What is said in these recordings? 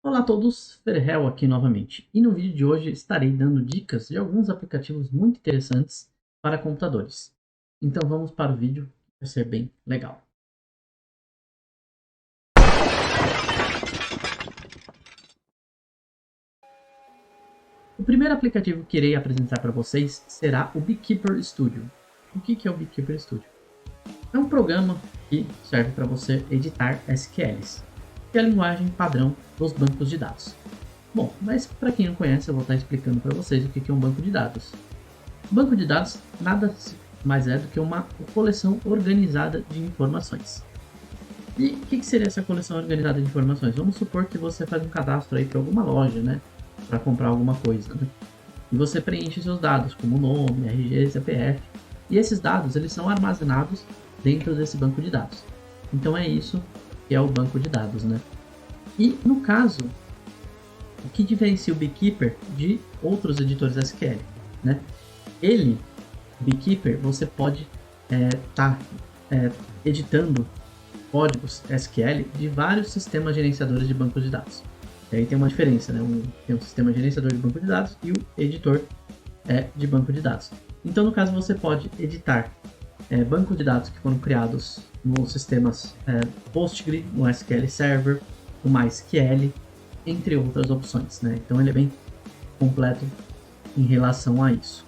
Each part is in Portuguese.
Olá a todos, Ferrell aqui novamente, e no vídeo de hoje estarei dando dicas de alguns aplicativos muito interessantes para computadores. Então vamos para o vídeo, vai ser bem legal. O primeiro aplicativo que irei apresentar para vocês será o Beekeeper Studio. O que é o Beekeeper Studio? É um programa que serve para você editar SQLs, que é a linguagem padrão dos bancos de dados. Bom, mas para quem não conhece, eu vou estar explicando para vocês o que é um banco de dados. Banco de dados nada mais é do que uma coleção organizada de informações. E o que seria essa coleção organizada de informações? Vamos supor que você faz um cadastro aí para alguma loja, né? Para comprar alguma coisa, né? E você preenche seus dados, como nome, RG, CPF. E esses dados, eles são armazenados dentro desse banco de dados. Então é isso que é o banco de dados, né? E no caso, o que diferencia o Beekeeper de outros editores SQL, né? Ele, Beekeeper, você pode estar editando códigos SQL de vários sistemas gerenciadores de bancos de dados. E aí tem uma diferença, né? Tem um sistema gerenciador de banco de dados e o editor de banco de dados. Então, no caso, você pode editar bancos de dados que foram criados nos sistemas Postgre, no SQL Server, o MySQL, entre outras opções, né? Então ele é bem completo em relação a isso.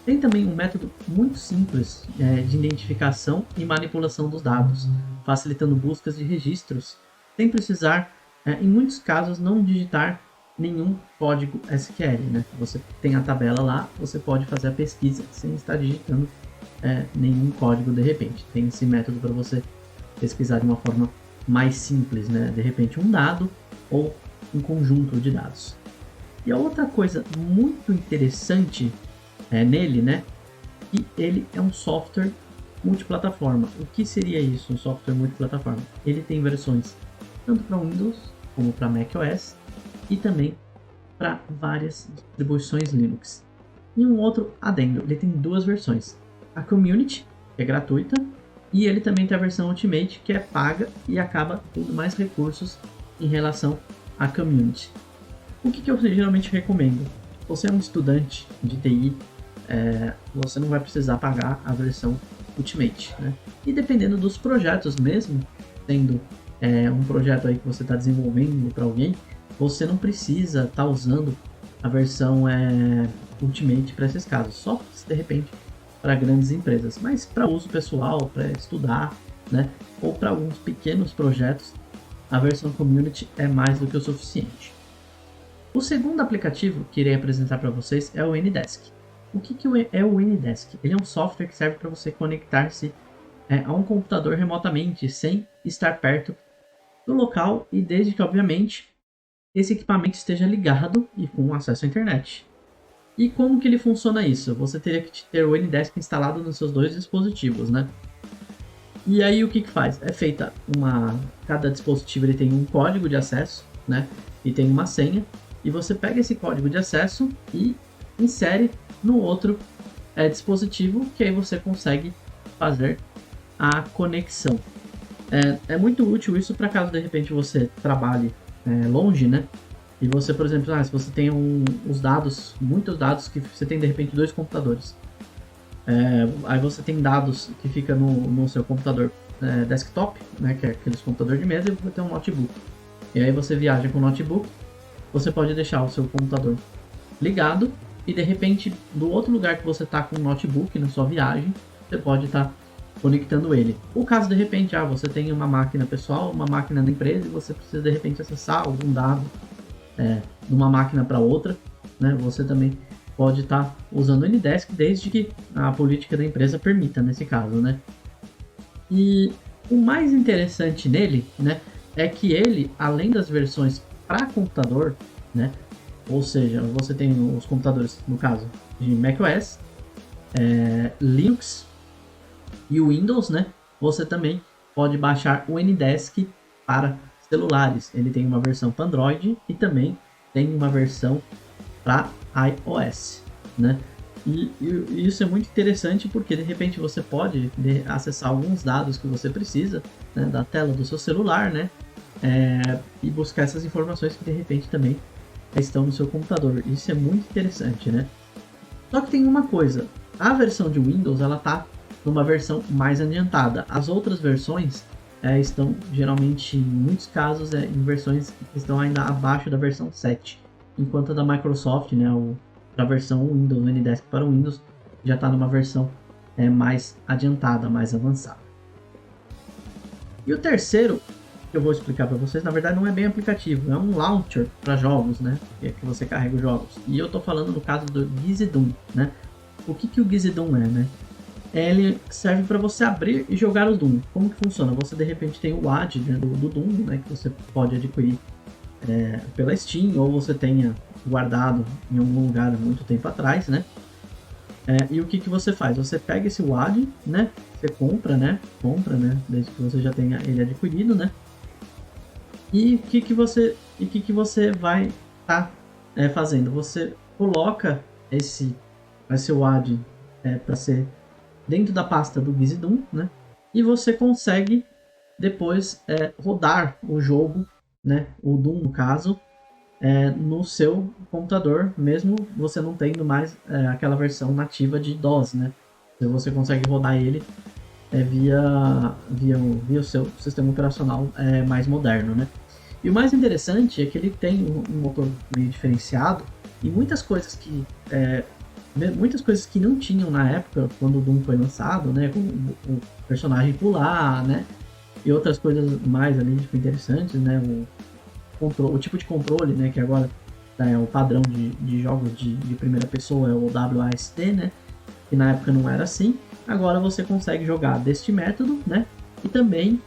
Tem também um método muito simples de identificação e manipulação dos dados, facilitando buscas de registros, sem precisar, em muitos casos, não digitar nenhum código SQL, né? Você tem a tabela lá, você pode fazer a pesquisa sem estar digitando nenhum código de repente. Tem esse método para você pesquisar de uma forma mais simples, né? De repente um dado ou um conjunto de dados. E a outra coisa muito interessante nele, né, que ele é um software multiplataforma. O que seria isso, um software multiplataforma? Ele tem versões tanto para Windows como para macOS e também para várias distribuições Linux. E um outro adendo, ele tem duas versões. A Community, que é gratuita, e ele também tem a versão Ultimate, que é paga e acaba tendo mais recursos em relação à Community. O que eu geralmente recomendo? Se você é um estudante de TI, você não vai precisar pagar a versão Ultimate, né? E dependendo dos projetos mesmo, tendo um projeto aí que você está desenvolvendo para alguém, você não precisa estar usando a versão Ultimate para esses casos, só se de repente para grandes empresas, mas para uso pessoal, para estudar, né? Ou para alguns pequenos projetos, a versão Community é mais do que o suficiente. O segundo aplicativo que irei apresentar para vocês é o AnyDesk. O que é o AnyDesk? Ele é um software que serve para você conectar-se a um computador remotamente, sem estar perto do local e desde que, obviamente, esse equipamento esteja ligado e com acesso à internet. E como que ele funciona isso? Você teria que ter o AnyDesk instalado nos seus dois dispositivos, né? E aí o que faz? É feita cada dispositivo ele tem um código de acesso, né? E tem uma senha. E você pega esse código de acesso e insere no outro dispositivo, que aí você consegue fazer a conexão. É muito útil isso para caso de repente você trabalhe longe, né? E você, por exemplo, se você tem muitos dados que você tem de repente dois computadores. Aí você tem dados que fica no seu computador desktop, né, que é aqueles computador de mesa, e você tem um notebook. E aí você viaja com o notebook, você pode deixar o seu computador ligado e de repente do outro lugar que você está com o notebook na sua viagem, você pode estar conectando ele. O caso de repente, você tem uma máquina pessoal, uma máquina da empresa e você precisa de repente acessar algum dado de uma máquina para outra, né? Você também pode estar usando o AnyDesk desde que a política da empresa permita, nesse caso, né? E o mais interessante nele, né, é que ele, além das versões para computador, né, ou seja, você tem os computadores, no caso, de macOS, Linux e o Windows, né, você também pode baixar o AnyDesk para celulares. Ele tem uma versão para Android e também tem uma versão para iOS, né? E isso é muito interessante porque de repente você pode acessar alguns dados que você precisa, né, da tela do seu celular, né? e buscar essas informações que de repente também estão no seu computador. Isso é muito interessante, né? Só que tem uma coisa, a versão de Windows ela tá numa versão mais adiantada. As outras versões estão geralmente, em muitos casos, em versões que estão ainda abaixo da versão 7. Enquanto a da Microsoft, né, a versão Windows, o NDESK para o Windows, já está numa versão mais adiantada, mais avançada. E o terceiro que eu vou explicar para vocês, na verdade não é bem aplicativo, é um launcher para jogos, né, que você carrega os jogos. E eu estou falando no caso do Gizidum, né. O que o Gizidum é, né? Ele serve para você abrir e jogar o Doom. Como que funciona? Você de repente tem o WAD, né, do Doom, né, que você pode adquirir pela Steam, ou você tenha guardado em algum lugar há muito tempo atrás, né? E o que você faz? Você pega esse WAD, né? Você compra, né? Desde que você já tenha ele adquirido, né? E o que você vai estar fazendo? Você coloca esse WAD para ser dentro da pasta do Gizidum, né? E você consegue depois rodar o jogo, né? O Doom no caso, no seu computador, mesmo você não tendo mais aquela versão nativa de DOS, né? Então você consegue rodar ele via o seu sistema operacional mais moderno, né? E o mais interessante é que ele tem um motor meio diferenciado e muitas coisas que não tinham na época quando o Doom foi lançado, né? Como o personagem pular, né? E outras coisas mais ali tipo, interessantes, né? O tipo de controle, né? Que agora é o padrão de jogos de primeira pessoa, é o WASD, né? Que na época não era assim. Agora você consegue jogar deste método, né? E também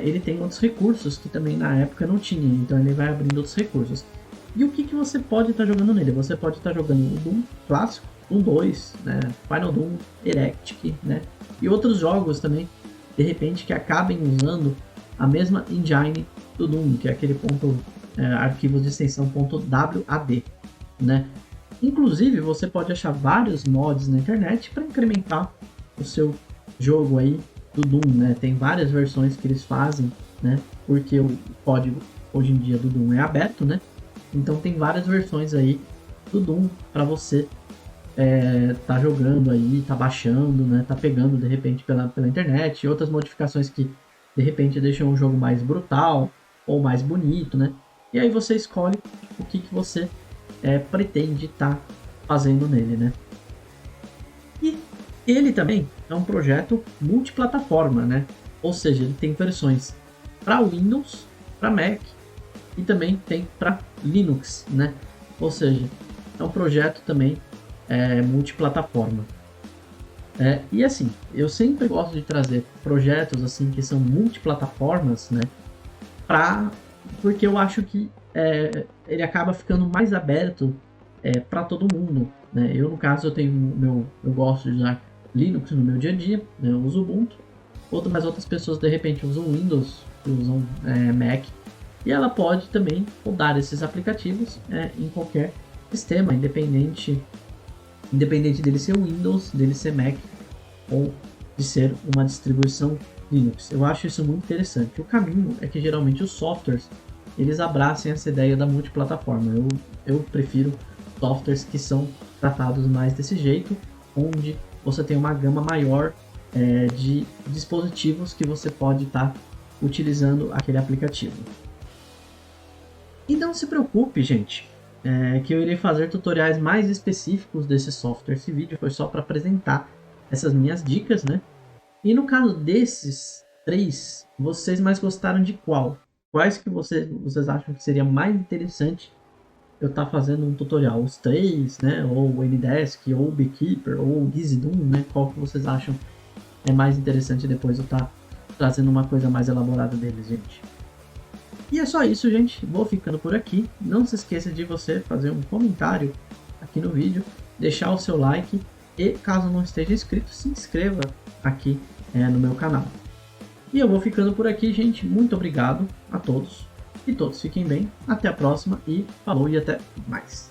ele tem outros recursos que também na época não tinha. Então ele vai abrindo outros recursos. E o que você pode estar jogando nele? Você pode estar jogando o Doom clássico, Doom 2, né? Final Doom, Heretic, né? E outros jogos também, de repente, que acabem usando a mesma engine do Doom, que é aquele arquivos de extensão .wad, né? Inclusive, você pode achar vários mods na internet para incrementar o seu jogo aí do Doom, né? Tem várias versões que eles fazem, né? Porque o código hoje em dia do Doom é aberto, né? Então tem várias versões aí do Doom para você tá jogando aí, tá baixando, né? Tá pegando de repente pela internet, e outras modificações que de repente deixam o jogo mais brutal ou mais bonito, né? E aí você escolhe o que você pretende estar fazendo nele, né? E ele também é um projeto multiplataforma, né? Ou seja, ele tem versões para Windows, para Mac e também tem para Linux, né? Ou seja, é um projeto também multiplataforma. E assim, eu sempre gosto de trazer projetos assim que são multiplataformas, né? Porque eu acho que ele acaba ficando mais aberto para todo mundo, né? Eu no caso eu gosto de usar Linux no meu dia a dia, né? Eu uso Ubuntu. Mas outras pessoas de repente usam Windows, usam Mac, e ela pode também rodar esses aplicativos em qualquer sistema, independente dele ser Windows, dele ser Mac ou de ser uma distribuição Linux. Eu acho isso muito interessante. O caminho é que geralmente os softwares eles abracem essa ideia da multiplataforma. Eu prefiro softwares que são tratados mais desse jeito, onde você tem uma gama maior de dispositivos que você pode estar utilizando aquele aplicativo. E não se preocupe, gente, que eu irei fazer tutoriais mais específicos desse software. Esse vídeo foi só para apresentar essas minhas dicas, né? E no caso desses 3, vocês mais gostaram de qual? Quais que vocês acham que seria mais interessante eu estar fazendo um tutorial? Os 3, né? Ou o NDESK, ou o Beekeeper, ou o Gizidum, né? Qual que vocês acham mais interessante depois eu estar trazendo uma coisa mais elaborada deles, gente? E é só isso, gente. Vou ficando por aqui. Não se esqueça de você fazer um comentário aqui no vídeo, deixar o seu like e, caso não esteja inscrito, se inscreva aqui no meu canal. E eu vou ficando por aqui, gente. Muito obrigado a todos. E todos fiquem bem. Até a próxima e falou e até mais.